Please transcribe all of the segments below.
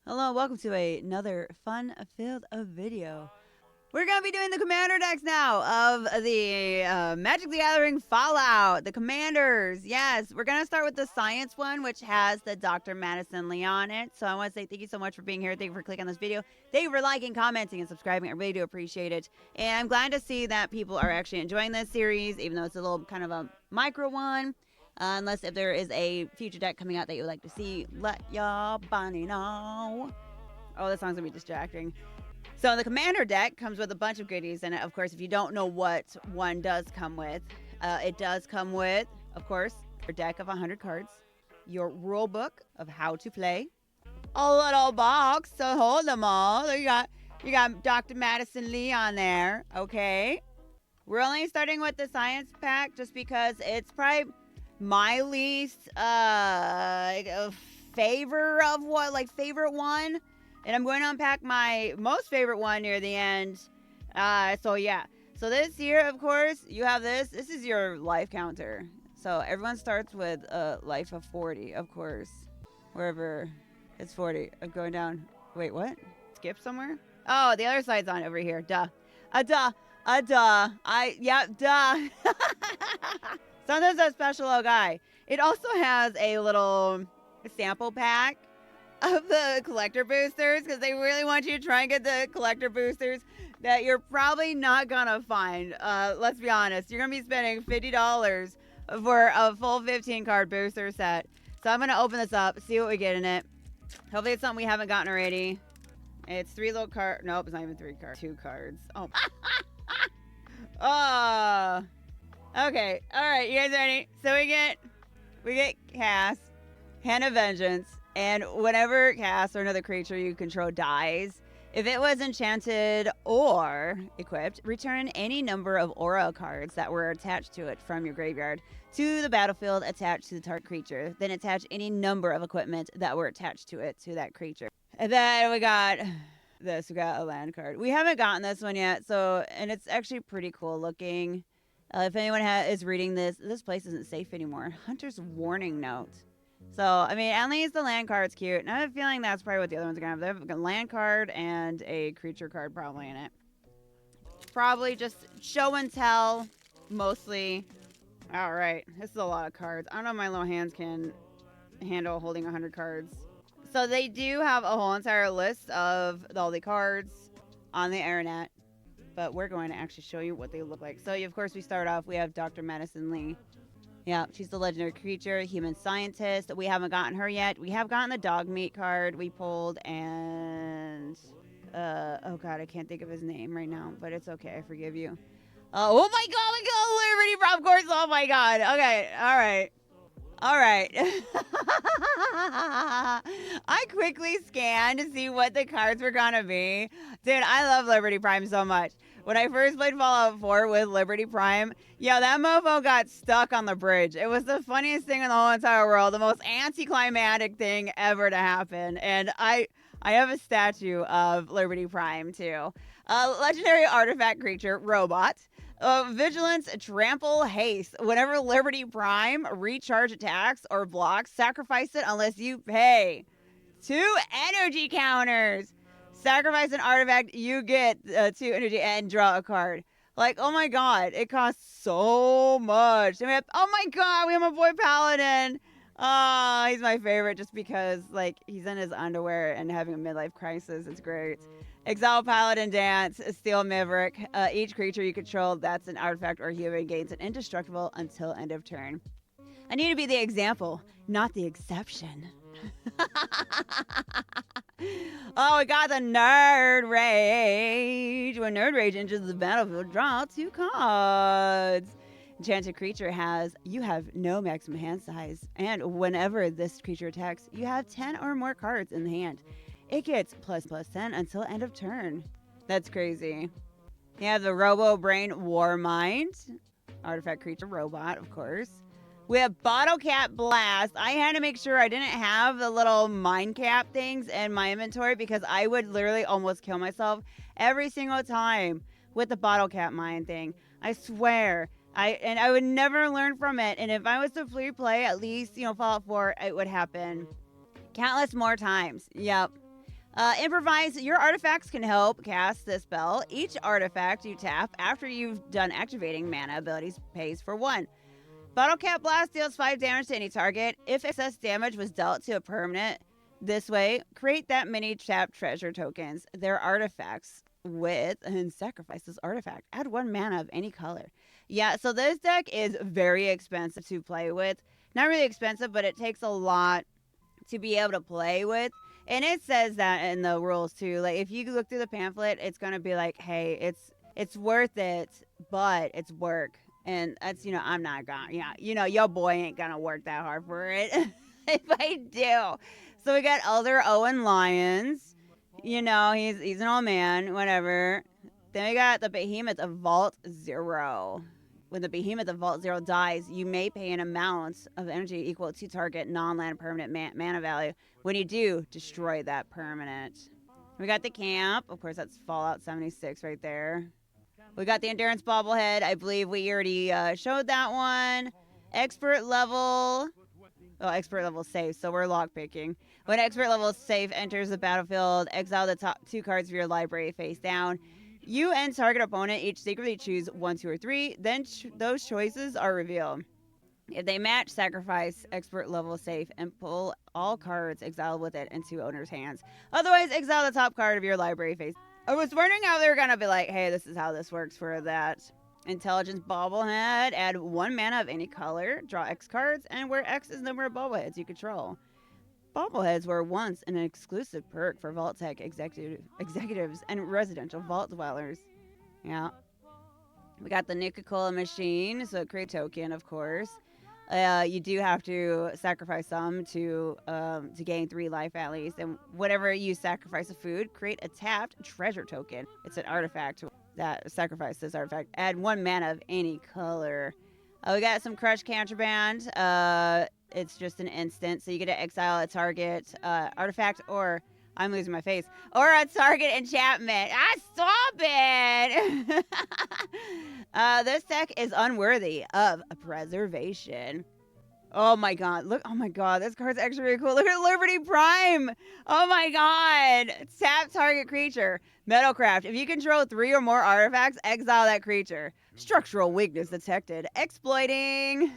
Hello, welcome to another fun-filled video. We're going to be doing the commander decks now of the Magic the Gathering Fallout. The commanders, yes. We're going to start with the science one, which has the Dr. Madison Lee on it. So I want to say thank you so much for being here. Thank you for clicking on this video. Thank you for liking, commenting, and subscribing. I really do appreciate it. And I'm glad to see that people are actually enjoying this series, even though it's a little kind of a micro one. Unless if there is a future deck coming out that you would like to see, let your bunny know. Oh, this song's gonna be distracting. So the commander deck comes with a bunch of goodies in it. Of course, if you don't know what one does come with, it does come with, of course, your deck of 100 cards, your rule book of how to play, a little box to hold them all. You got Dr. Madison Lee on there, okay? We're only starting with the science pack just because it's probably my least favorite one, and I'm going to unpack my most favorite one near the end. So yeah, so this here, of course, you have this is your life counter. So everyone starts with a life of 40, of course, wherever it's 40. I'm going down. Wait, what? Skip somewhere? Oh, the other side's on over here. Duh. Duh. Duh. Sometimes a special little guy. It also has a little sample pack of the collector boosters because they really want you to try and get the collector boosters that you're probably not gonna find. Let's be honest, you're gonna be spending $50 for a full 15 card booster set. So I'm gonna open this up, see what we get in it. Hopefully it's something we haven't gotten already. It's 3 little cards. Nope, it's not even 3 cards. 2 cards. Oh. Okay, all right, you guys ready? So we get Cast, Hand of Vengeance, and whenever Cast or another creature you control dies, if it was enchanted or equipped, return any number of aura cards that were attached to it from your graveyard to the battlefield attached to the target creature. Then attach any number of equipment that were attached to it to that creature. And then we got this. We got a land card. We haven't gotten this one yet, and it's actually pretty cool looking. If anyone is reading this place isn't safe anymore. Hunter's Warning Note. So, I mean, at least the land card's cute. And I have a feeling that's probably what the other ones are going to have. They have a land card and a creature card probably in it. Probably just show and tell, mostly. All right, this is a lot of cards. I don't know if my little hands can handle holding 100 cards. So they do have a whole entire list of all the cards on the internet. But we're going to actually show you what they look like. So, of course, we start off, we have Dr. Madison Lee. Yeah, she's the legendary creature, human scientist. We haven't gotten her yet. We have gotten the dog meat card we pulled, and oh god, I can't think of his name right now, but it's okay, I forgive you. Oh my god, we got Liberty Prop course. Oh my god. Okay, all right. I quickly scanned to see what the cards were gonna be. Dude, I love Liberty Prime so much. When I first played Fallout 4 with Liberty Prime, yo, that mofo got stuck on the bridge. It was the funniest thing in the whole entire world, the most anticlimactic thing ever to happen. And I have a statue of Liberty Prime too. Legendary artifact creature, robot. Vigilance, trample, haste. Whenever Liberty Prime recharge attacks or blocks, sacrifice it unless you pay. 2 energy counters. Sacrifice an artifact, you get 2 energy and draw a card. Like, oh my god, it costs so much. And oh my god, we have a boy Paladin. Oh, he's my favorite just because, like, he's in his underwear and having a midlife crisis. It's great. Exile Paladin Dance, Steel Maverick. Each creature you control that's an artifact or human gains an indestructible until end of turn. I need to be the example, not the exception. Oh, we got the Nerd Rage. When Nerd Rage enters the battlefield, draw 2 cards. Enchanted creature you have no maximum hand size, and whenever this creature attacks, you have 10 or more cards in the hand. It gets ++10 until end of turn. That's crazy. You have the Robo Brain Warmind. Artifact creature robot, of course. We have Bottle Cap Blast. I had to make sure I didn't have the little mind cap things in my inventory because I would literally almost kill myself every single time with the bottle cap mine thing. I swear. I would never learn from it. And if I was to free play at least, Fallout 4, it would happen countless more times. Yep. Improvise. Your artifacts can help cast this spell. Each artifact you tap after you've done activating mana abilities pays for 1. Bottle Cap Blast deals 5 damage to any target. If excess damage was dealt to a permanent this way, create that many tapped treasure tokens. They're artifacts with and sacrifice this artifact. Add 1 mana of any color. Yeah, so this deck is very expensive to play with. Not really expensive, but it takes a lot to be able to play with. And it says that in the rules too. Like if you look through the pamphlet, it's gonna be like, hey, it's worth it, but it's work. And that's, I'm not gonna, your boy ain't gonna work that hard for it if I do. So we got Elder Owen Lyons. He's an old man, whatever. Then we got the Behemoth of Vault Zero. When the Behemoth of Vault Zero dies, you may pay an amount of energy equal to target non-land permanent mana value. When you do, destroy that permanent. We got the Camp. Of course, that's Fallout 76 right there. We got the Endurance Bobblehead. I believe we already showed that one. Expert level. Oh, expert level safe, so we're lockpicking. When expert level safe enters the battlefield, exile the top 2 cards of your library face down. You and target opponent each secretly choose 1, 2, or 3. Then those choices are revealed. If they match, sacrifice expert level safe and pull all cards exiled with it into owner's hands. Otherwise, exile the top card of your library face. I was wondering how they were going to be like, hey, this is how this works for that. Intelligence Bobblehead. Add 1 mana of any color. Draw X cards. And where X is the number of bobbleheads you control. Bobbleheads were once an exclusive perk for Vault Tech executives and residential vault dwellers. Yeah. We got the Nuka-Cola machine. So create a token, of course. You do have to sacrifice some to gain 3 life at least. And whenever you sacrifice a food, create a tapped treasure token. It's an artifact that sacrifices this artifact. Add 1 mana of any color. We got some Crush Contraband. It's just an instant, so you get to exile a target artifact or... I'm losing my face. Or a target enchantment. Stop it! This deck is unworthy of preservation. Oh my god. Look. Oh my god. This card's actually really cool. Look at Liberty Prime. Oh my god. Tap target creature. Metalcraft. If you control 3 or more artifacts, exile that creature. Structural weakness detected. Exploiting.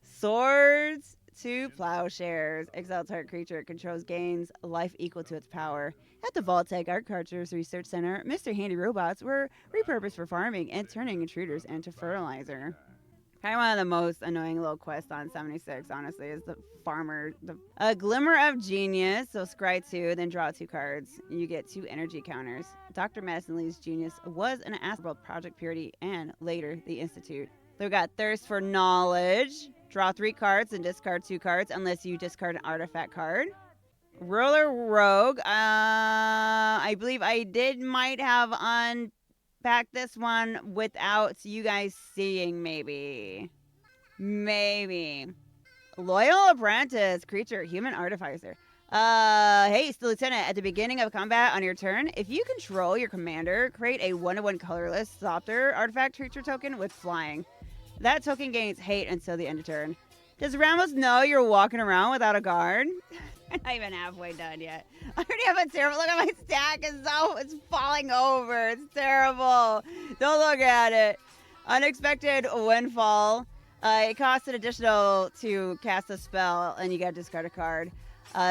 Swords. 2 plowshares. Exile target creature. It controls gains life equal to its power. At the Vault-Tec Archers Research Center, Mr. Handy robots were repurposed for farming and turning intruders into fertilizer. Kind of one of the most annoying little quests on 76, honestly, is the farmer. A Glimmer of Genius. So scry 2, then draw 2 cards. You get 2 energy counters. Dr. Madison Lee's genius was an Astroworld Project Purity and later the Institute. They've got Thirst for Knowledge. Draw 3 cards and discard 2 cards unless you discard an artifact card. Roller Rogue. I believe I might have unpacked this one without you guys seeing, maybe. Loyal Apprentice. Creature. Human Artificer. Haste, Lieutenant. At the beginning of combat on your turn, if you control your commander, create a 1/1 colorless Thopter artifact creature token with flying. That token gains hate until the end of turn. Does Ramos know you're walking around without a guard? I'm not even halfway done yet. I already have a terrible look at my stack. It's falling over. It's terrible. Don't look at it. Unexpected Windfall. It costs an additional to cast a spell, and you get to discard a card.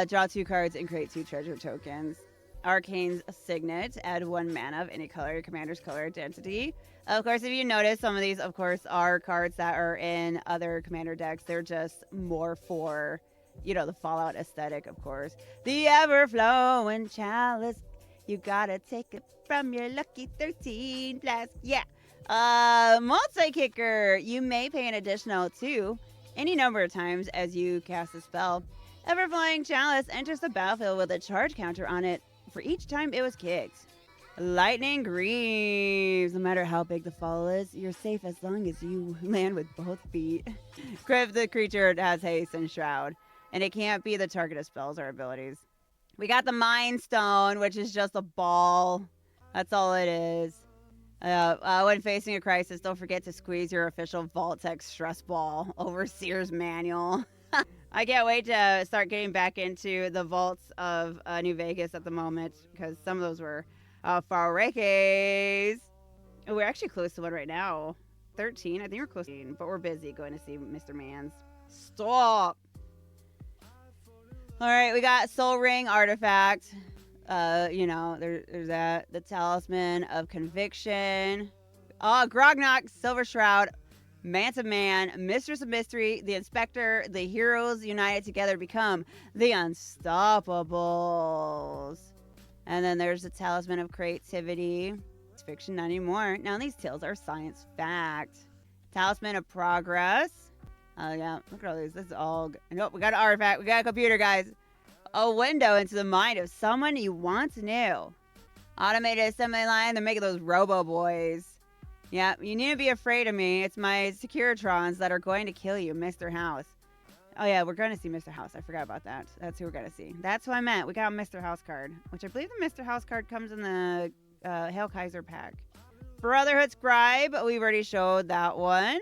Draw 2 cards and create 2 treasure tokens. Arcane's Signet. Add 1 mana of any color, your commander's color identity. Of course, if you notice, some of these, of course, are cards that are in other commander decks. They're just more for, the Fallout aesthetic, of course. The ever-flowing chalice. You gotta take it from your lucky 13 plus. Yeah. Multi-kicker. You may pay an additional 2 any number of times as you cast a spell. Ever-flowing chalice enters the battlefield with a charge counter on it for each time it was kicked. Lightning Greaves. No matter how big the fall is, you're safe as long as you land with both feet. The creature has haste and shroud, and it can't be the target of spells or abilities. We got the Mind Stone, which is just a ball. That's all it is. When facing a crisis, don't forget to squeeze your official Vault-Tec stress ball. Overseer's Manual. I can't wait to start getting back into the vaults of New Vegas at the moment because some of those were Farakes. We're actually close to one right now. 13. I think we're close to 13, but we're busy going to see Mr. Mans. Stop. All right, we got Soul Ring Artifact. There's that. The Talisman of Conviction. Grognok, Silver Shroud, Manta Man, Mistress of Mystery, the Inspector, the heroes united together become the Unstoppables. And then there's the Talisman of Creativity. It's fiction, not anymore. Now these tales are science fact. Talisman of Progress. Oh, yeah. Look at all these. This is all... Nope, we got an artifact. We got a computer, guys. A window into the mind of someone you once knew. Automated assembly line. They're making those robo-boys. Yeah, you need to be afraid of me. It's my Securitrons that are going to kill you, Mr. House. Oh, yeah, we're going to see Mr. House. I forgot about that. That's who we're going to see. That's who I meant. We got a Mr. House card, which I believe the Mr. House card comes in the Hail Kaiser pack. Brotherhood Scribe. We've already showed that one.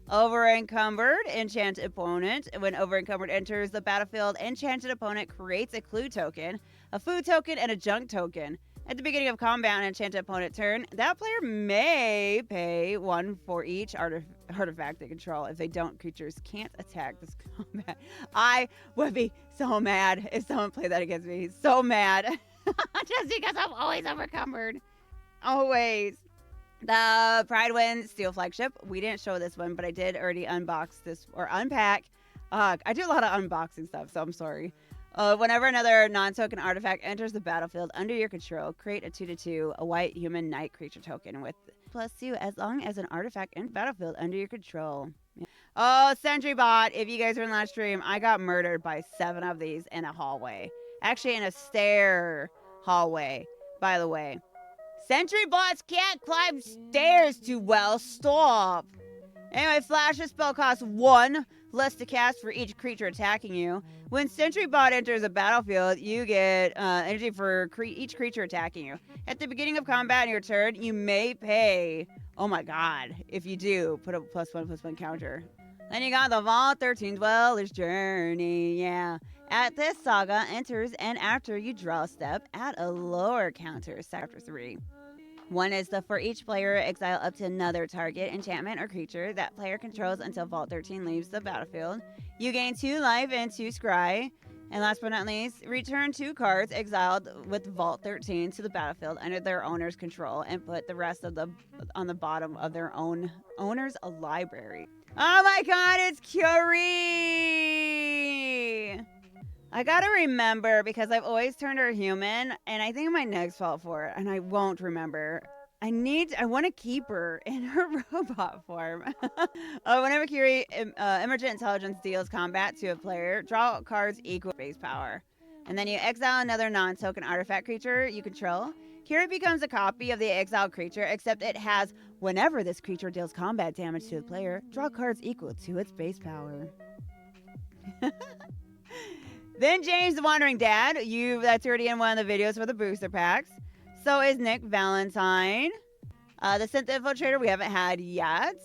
Over-encumbered, enchanted opponent. When over-encumbered enters the battlefield, enchanted opponent creates a clue token, a food token, and a junk token. At the beginning of combat on an enchanted opponent turn, that player may pay 1 for each artifact they control. If they don't, creatures can't attack this combat. I would be so mad if someone played that against me. So mad. Just because I'm always over-encumbered. Always. The Pride Wind Steel Flagship. We didn't show this one, but I did already unbox this or unpack. I do a lot of unboxing stuff, so I'm sorry. Whenever another non-token artifact enters the battlefield under your control, create a 2/2, a white human knight creature token with +2 as long as an artifact in battlefield under your control. Oh, Sentry Bot. If you guys were in last stream, I got murdered by 7 of these in a hallway. Actually, in a stair hallway, by the way. Sentry bots can't climb stairs too well. Stop. Anyway, Flash's spell costs 1 less to cast for each creature attacking you. When Sentry Bot enters a battlefield, you get energy for each creature attacking you. At the beginning of combat in your turn, you may pay... Oh my god. If you do, put a +1/+1 counter. Then you got the Vault 13 Dweller's Journey. Yeah. At this saga enters, and after you draw a step, add a lower counter, chapter 3. One is for each player, exile up to another target, enchantment, or creature that player controls until Vault 13 leaves the battlefield. You gain 2 life and 2 scry. And last but not least, return 2 cards exiled with Vault 13 to the battlefield under their owner's control and put the rest of on the bottom of their own owner's library. Oh my god, it's Curie! I gotta remember because I've always turned her human, and I think my next felt for it, and I won't remember. I want to keep her in her robot form. Whenever Curie Emergent Intelligence deals combat to a player, draw cards equal base power. And then you exile another non-token artifact creature you control. Curie becomes a copy of the exiled creature, except it has, whenever this creature deals combat damage to the player, draw cards equal to its base power. Then James the Wandering Dad. That's already in one of the videos for the booster packs. So is Nick Valentine. The Synth Infiltrator we haven't had yet.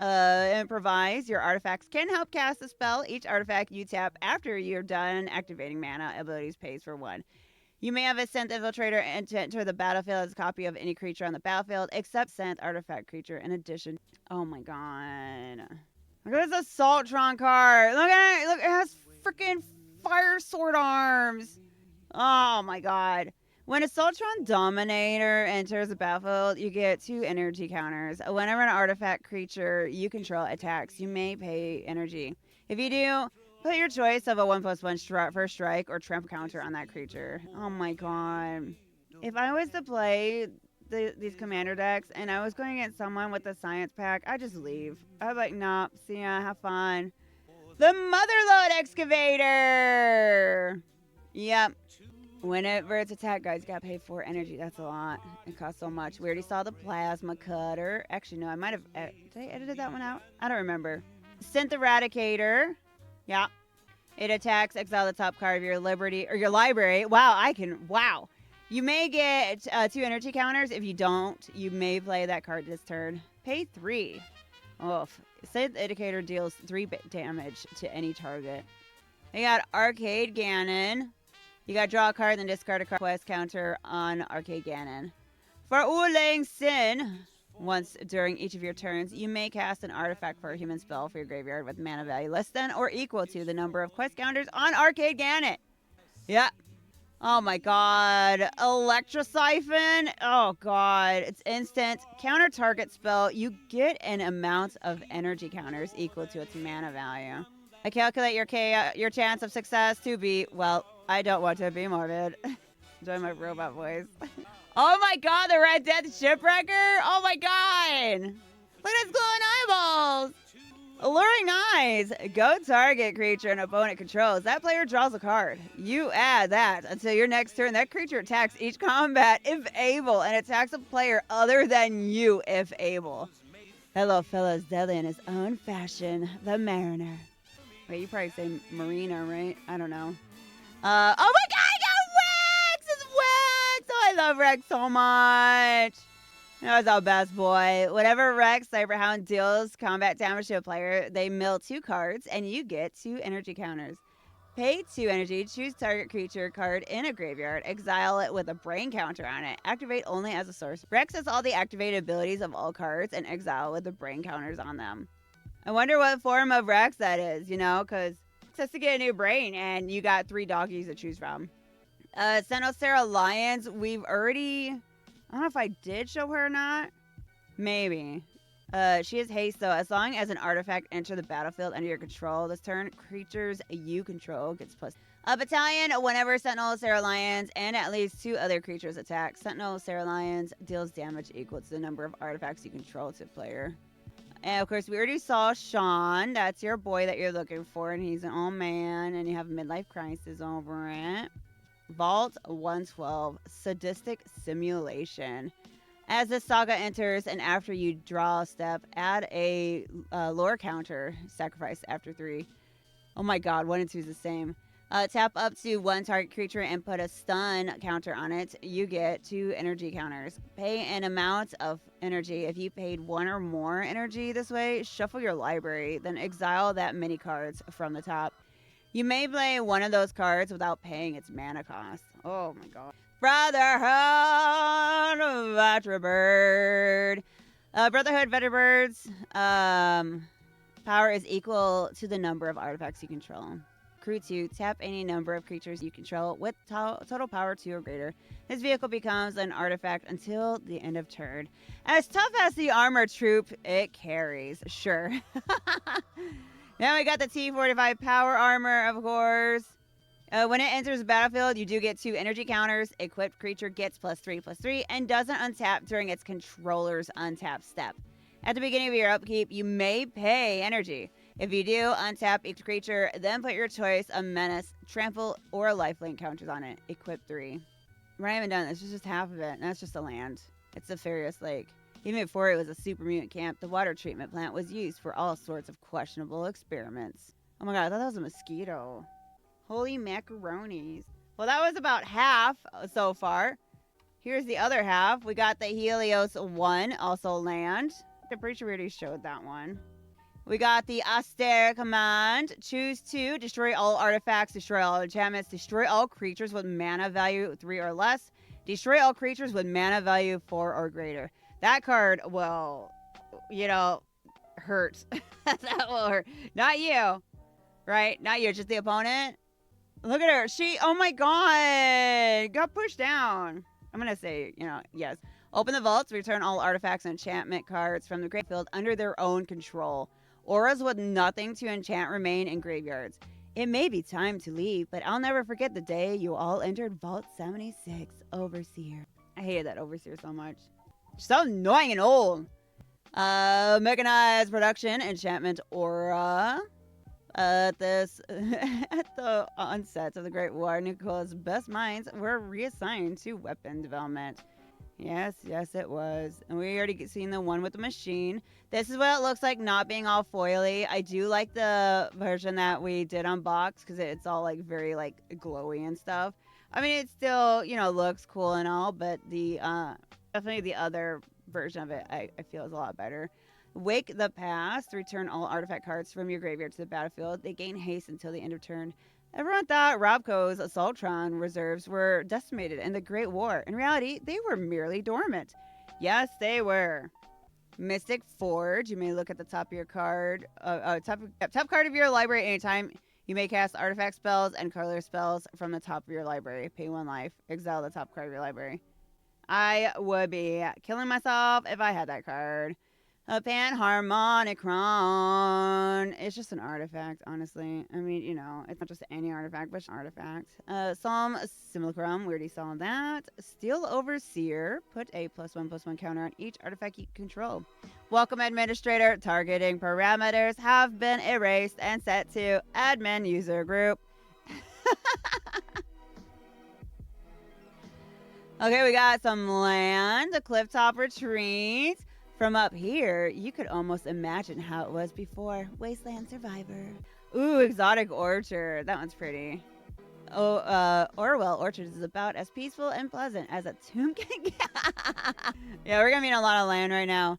Improvise. Your artifacts can help cast a spell. Each artifact you tap after you're done activating mana abilities pays for 1. You may have a Synth Infiltrator enter the battlefield as a copy of any creature on the battlefield, except Synth Artifact creature in addition. Oh my god. Look at this Assaultron card. Look at it. Look, it has freaking fire sword arms. Oh my god. When Assaultron Dominator enters the battlefield, you get 2 energy counters. Whenever an artifact creature you control attacks, you may pay energy. If you do, put your choice of a 1/1 first strike or trample counter on that creature. Oh my god. If I was to play these commander decks and I was going against someone with a science pack, I'd just leave. I'd be like, nah, see ya, have fun. The Motherlode Excavator! Yep. Whenever it's attacked, guys, you gotta pay 4 energy. That's a lot. It costs so much. We already saw the Plasma Cutter. Actually, no, I might have... did I edited that one out? I don't remember. Synth Eradicator. Yeah. It attacks, exile the top card of your your library. Wow. You may get 2 energy counters. If you don't, you may play that card this turn. Pay 3. Oof. Synth Indicator deals 3 damage to any target. We got Arcade Ganon. You got draw a card, then discard a card quest counter on Arcade Ganon. For Ulang Sin, once during each of your turns, you may cast an artifact for a human spell for your graveyard with mana value less than or equal to the number of quest counters on Arcade Ganon. Yeah. Oh my god. Electrosiphon. Oh god. It's instant. Counter target spell. You get an amount of energy counters equal to its mana value. I calculate your chance of success to be, well, I don't want to be morbid. Enjoy my robot voice. Oh my god, the Red Death Shipwrecker. Oh my god. Look at his glowing eyeballs. Alluring Eyes. Go target creature an opponent controls. That player draws a card. You add that until your next turn. That creature attacks each combat if able and attacks a player other than you if able. Hello, fellas. Deadly in his own fashion. The Mariner. Wait, you probably say Marina, right? I don't know. Oh my god, I got Rex! It's Rex! Oh, I love Rex so much. That was our best boy. Whenever Rex Cyberhound deals combat damage to a player, they mill 2 cards, and you get 2 energy counters. Pay 2 energy, choose target creature card in a graveyard, exile it with a brain counter on it. Activate only as a source. Rex has all the activated abilities of all cards, and exile with the brain counters on them. I wonder what form of Rex that is, you know, because it says to get a new brain, and you got 3 doggies to choose from. Senocera Lions, we've already... I don't know if I did show her or not. Maybe. She has haste, though. As long as an artifact enters the battlefield under your control this turn, creatures you control gets plus. A battalion, whenever Sentinel Sarah Lions and at least 2 other creatures attack, Sentinel Sarah Lions deals damage equal to the number of artifacts you control to the player. And, of course, we already saw Sean. That's your boy that you're looking for, and he's an old man, and you have a midlife crisis over it. Vault 112, Sadistic Simulation. As this saga enters and after you draw a step, add a lore counter, sacrifice after 3. Oh my god, 1 and 2 is the same. Tap up to 1 target creature and put a stun counter on it. You get 2 energy counters. Pay an amount of energy. If you paid 1 or more energy this way, shuffle your library, then exile that many cards from the top. You may play one of those cards without paying its mana cost. Oh my god. Brotherhood of Veterbird. Brotherhood Veterbirds. Power is equal to the number of artifacts you control. Crew 2. Tap any number of creatures you control with total power 2 or greater. This vehicle becomes an artifact until the end of turn. As tough as the armor troop it carries. Sure. Then we got the T45 power armor, of course. When it enters the battlefield, you do get 2 energy counters. Equipped creature gets +3/+3 and doesn't untap during its controller's untap step. At the beginning of your upkeep, you may pay energy. If you do, untap each creature, then put your choice of menace, trample, or lifelink counters on it. Equip 3. We're not even done. This is just half of it, and that's just a land. It's a Farius Lake. Even before it was a super mutant camp, the water treatment plant was used for all sorts of questionable experiments. Oh my god, I thought that was a mosquito. Holy macaronis. Well, that was about half so far. Here's the other half. We got the Helios 1, also land. I'm pretty sure we already showed that one. We got the Austere command. Choose 2, destroy all artifacts, destroy all enchantments, destroy all creatures with mana value 3 or less, destroy all creatures with mana value 4 or greater. That card will, you know, hurt. That will hurt. Not you, right? Not you, just the opponent. Look at her. She, oh my god, got pushed down. I'm going to say, you know, yes. Open the vaults, return all artifacts and enchantment cards from the graveyard under their own control. Auras with nothing to enchant remain in graveyards. It may be time to leave, but I'll never forget the day you all entered Vault 76, Overseer. I hated that Overseer so much. So annoying and old. Mechanized production, enchantment aura. At the onset of the Great War, Nicola's best minds were reassigned to weapon development. Yes, it was. And we already seen the one with the machine. This is what it looks like not being all foily. I do like the version that we did unbox because it's all like very like glowy and stuff. I mean, it still, you know, looks cool and all, but the definitely the other version of it I feel is a lot better. Wake the Past. Return all artifact cards from your graveyard to the battlefield. They gain haste until the end of turn. Everyone thought Robco's Assaultron reserves were decimated in the Great War. In reality, they were merely dormant. Yes, they were. Mystic Forge. You may look at the top of your card. Top card of your library anytime. You may cast artifact spells and color spells from the top of your library. Pay 1 life. Exile the top card of your library. I would be killing myself if I had that card. A Panharmonicron. It's just an artifact, honestly. I mean, you know, it's not just any artifact, but an artifact. Psalm Simulacrum. We already saw that. Steel Overseer. Put a +1/+1 counter on each artifact you control. Welcome, Administrator. Targeting parameters have been erased and set to admin user group. Okay, we got some land. A clifftop retreat. From up here, you could almost imagine how it was before. Wasteland Survivor. Ooh, Exotic Orchard. That one's pretty. Oh, Orwell Orchard is about as peaceful and pleasant as a tomb can get. Yeah, we're gonna be in a lot of land right now.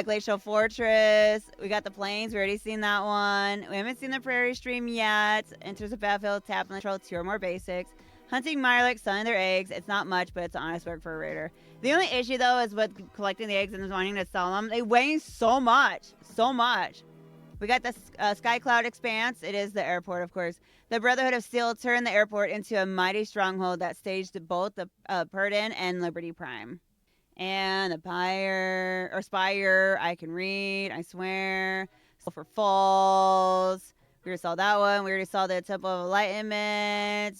Glacial Fortress. We got the plains. We already seen that one. We haven't seen the Prairie Stream yet. Enters the battlefield, tap and control 2 or more basics. Hunting Mirelix, selling their eggs. It's not much, but it's honest work for a raider. The only issue, though, is with collecting the eggs and wanting to sell them. They weigh so much. So much. We got the Sky Cloud Expanse. It is the airport, of course. The Brotherhood of Steel turned the airport into a mighty stronghold that staged both the Purdon and Liberty Prime. And the Spire, I can read, I swear. Sulphur Falls. We already saw that one. We already saw the Temple of Enlightenment.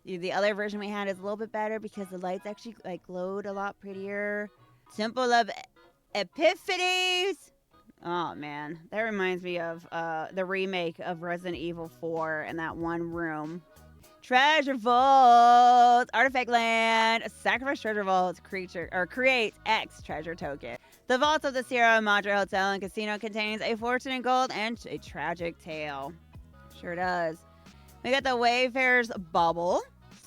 The other version we had is a little bit better because the lights actually glowed a lot prettier. Temple of Epiphanies. Oh man, that reminds me of the remake of Resident Evil 4 in that one room. Treasure Vault, Artifact Land, Sacrifice Treasure Vault, create X treasure token. The vault of the Sierra Madre Hotel and Casino contains a fortune in gold and a tragic tale. Sure does. We got the Wayfarer's Bubble.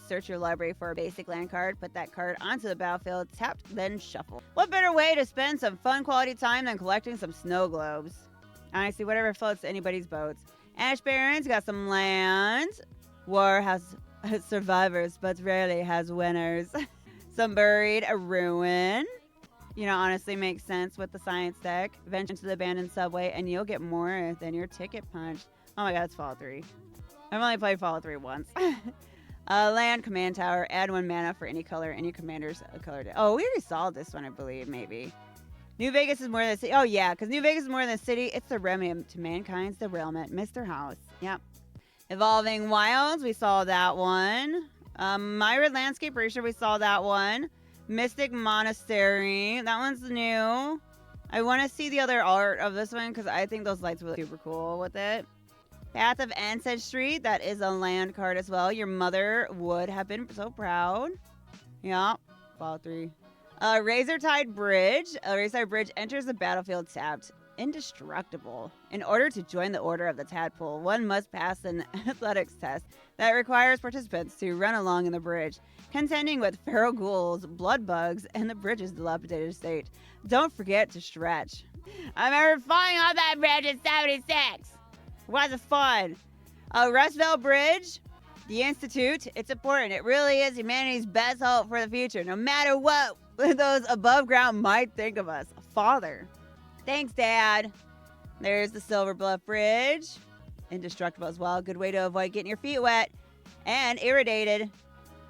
Search your library for a basic land card. Put that card onto the battlefield. Tap, then shuffle. What better way to spend some fun quality time than collecting some snow globes? Honestly, whatever floats anybody's boats. Ash Barrens got some land. War has survivors, but rarely has winners. Some buried ruin. You know, honestly makes sense with the science deck. Venture into the abandoned subway, and you'll get more than your ticket punch. Oh my god, it's Fallout 3. I've only played Fallout 3 once. Land command tower. Add 1 mana for any color. Any commander's color. Oh, we already saw this one, I believe, maybe. New Vegas is more than a city. Oh, yeah, because New Vegas is more than a city. It's the remedy to mankind's derailment. Mr. House. Yep. Evolving Wilds. We saw that one. Myrid Landscape. Pretty sure we saw that one. Mystic Monastery. That one's new. I want to see the other art of this one because I think those lights will look super cool with it. Path of Ancestry, that is a land card as well. Your mother would have been so proud. Yeah, Fallout 3. Razortide Bridge. Razortide Bridge enters the battlefield tapped. Indestructible. In order to join the Order of the Tadpole, one must pass an athletics test that requires participants to run along in the bridge, contending with feral ghouls, blood bugs, and the bridge's dilapidated state. Don't forget to stretch. I remember falling off that bridge in 76. Was it fun? Rustville Bridge, the Institute. It's important. It really is humanity's best hope for the future, no matter what those above ground might think of us. Father. Thanks, Dad. There's the Silver Bluff Bridge. Indestructible as well. Good way to avoid getting your feet wet and irritated.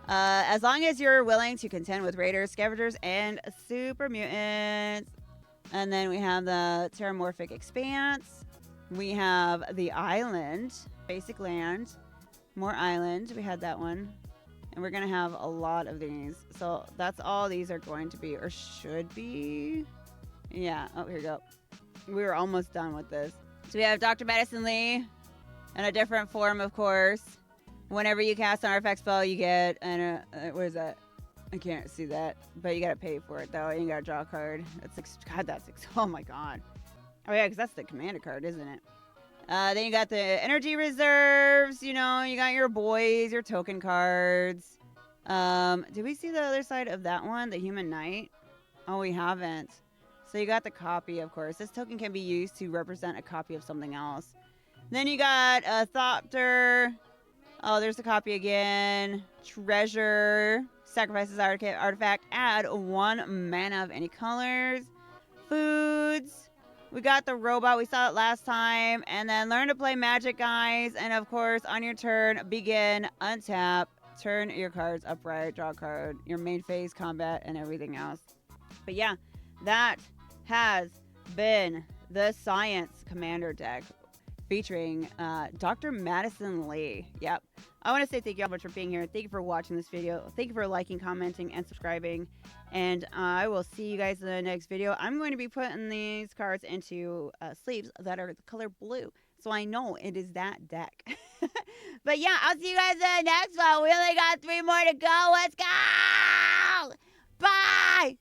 As long as you're willing to contend with raiders, scavengers, and super mutants. And then we have the Terramorphic Expanse. We have the island, basic land, more island. We had that one. And we're going to have a lot of these. So that's all these are going to be, or should be. Yeah. Oh, here we go. We were almost done with this. So we have Dr. Madison Lee in a different form, of course. Whenever you cast an artifact spell, you get, where's that? I can't see that. But you got to pay for it, though. You got to draw a card. Oh my God. Oh, yeah, because that's the commander card, isn't it? Then you got the energy reserves. You know, you got your boys, your token cards. Did we see the other side of that one? The Human Knight? Oh, we haven't. So you got the copy, of course. This token can be used to represent a copy of something else. Then you got a Thopter. Oh, there's the copy again. Treasure. Sacrifices artifact. Add 1 mana of any colors. Foods. We got the robot. We saw it last time. And then learn to play magic, guys. And of course, on your turn, begin, untap, turn your cards upright, draw a card, your main phase, combat, and everything else. But yeah, that has been the Science Commander deck featuring Dr. Madison Lee. Yep. I want to say thank you all much for being here. Thank you for watching this video. Thank you for liking, commenting, and subscribing. And I will see you guys in the next video. I'm going to be putting these cards into sleeves that are the color blue, so I know it is that deck. But yeah, I'll see you guys in the next one. We only got 3 more to go. Let's go! Bye!